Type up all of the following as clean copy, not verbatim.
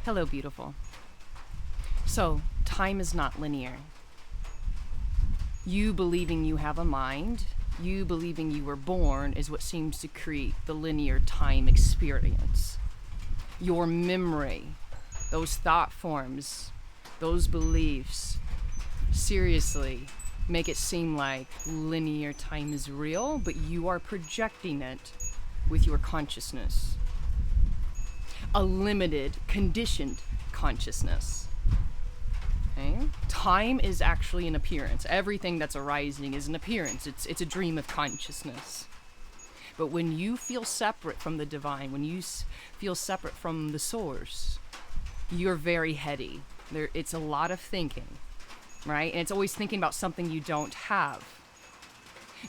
Hello, beautiful. So, time is not linear. You believing you have a mind, you believing you were born, is what seems to create the linear time experience. Your memory, those thought forms, those beliefs, seriously make it seem like linear time is real, but you are projecting it with your consciousness. A limited, conditioned consciousness. Okay? Time is actually an appearance. Everything that's arising is an appearance. It's a dream of consciousness. But when you feel separate from the divine, when you feel separate from the source, you're very heady. It's a lot of thinking, right? And it's always thinking about something you don't have.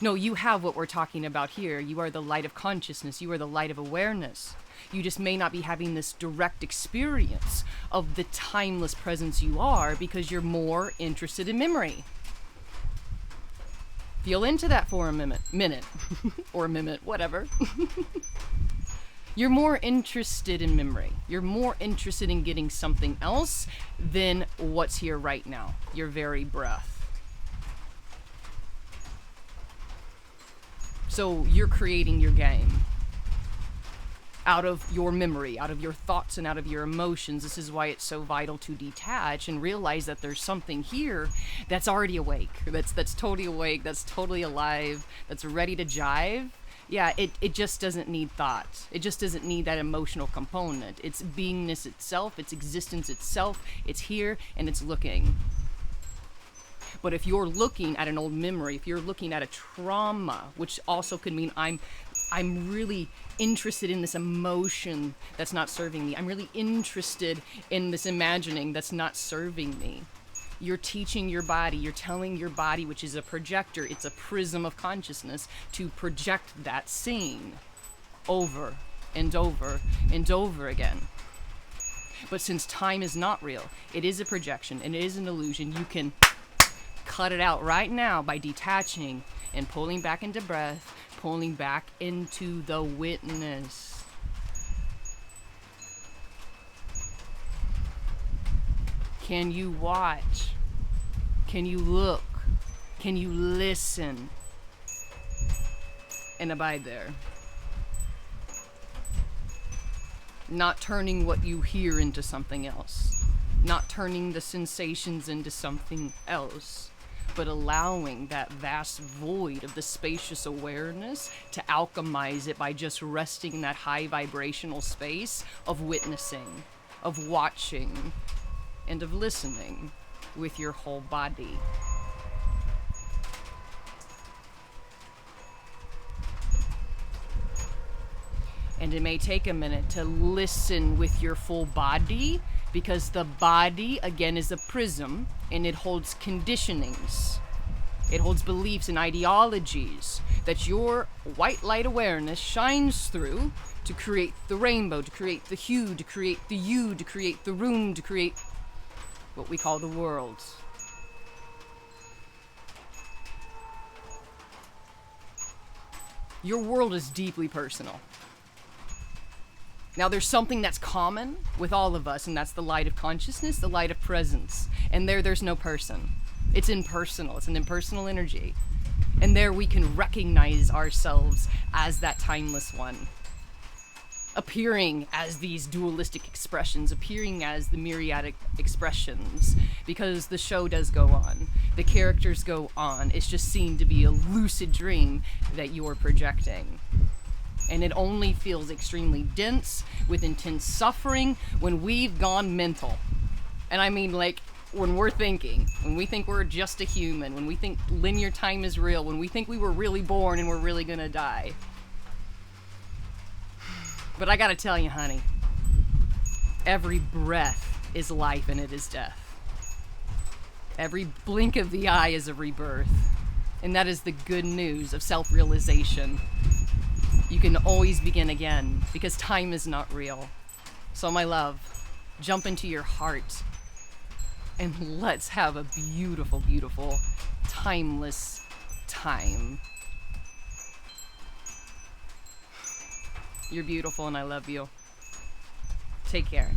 No, you have what we're talking about here. You are the light of consciousness. You are the light of awareness. You just may not be having this direct experience of the timeless presence you are because you're more interested in memory. Feel into that for a minute, or a minute, whatever. You're more interested in memory. You're more interested in getting something else than what's here right now, your very breath. So you're creating your game out of your memory, out of your thoughts, and out of your emotions. This is why it's so vital to detach and realize that there's something here that's already awake, that's totally awake, that's totally alive, that's ready to jive. Yeah, it just doesn't need thought. It just doesn't need that emotional component. It's beingness itself, its existence itself. It's here and it's looking. But if you're looking at an old memory, if you're looking at a trauma, which also could mean I'm really interested in this emotion that's not serving me. I'm really interested in this imagining that's not serving me. You're teaching your body, you're telling your body, which is a projector, it's a prism of consciousness, to project that scene over and over and over again. But since time is not real, it is a projection and it is an illusion, you can cut it out right now by detaching and pulling back into breath, pulling back into the witness. Can you watch? Can you look? Can you listen? And abide there. Not turning what you hear into something else. Not turning the sensations into something else. But allowing that vast void of the spacious awareness to alchemize it by just resting in that high vibrational space of witnessing, of watching, and of listening with your whole body. And it may take a minute to listen with your full body, because the body, again, is a prism, and it holds conditionings. It holds beliefs and ideologies that your white light awareness shines through to create the rainbow, to create the hue, to create the you, to create the room, to create what we call the world. Your world is deeply personal. Now, there's something that's common with all of us, and that's the light of consciousness, the light of presence. And there's no person. It's impersonal. It's an impersonal energy. And there we can recognize ourselves as that timeless one. Appearing as these dualistic expressions, appearing as the myriadic expressions, because the show does go on. The characters go on. It's just seen to be a lucid dream that you're projecting. And it only feels extremely dense, with intense suffering, when we've gone mental. And I mean, like, when we're thinking, when we think we're just a human, when we think linear time is real, when we think we were really born and we're really gonna die. But I gotta tell you, honey, every breath is life and it is death. Every blink of the eye is a rebirth. And that is the good news of self-realization. You can always begin again, because time is not real. So, my love, jump into your heart, and let's have a beautiful, beautiful, timeless time. You're beautiful, and I love you. Take care.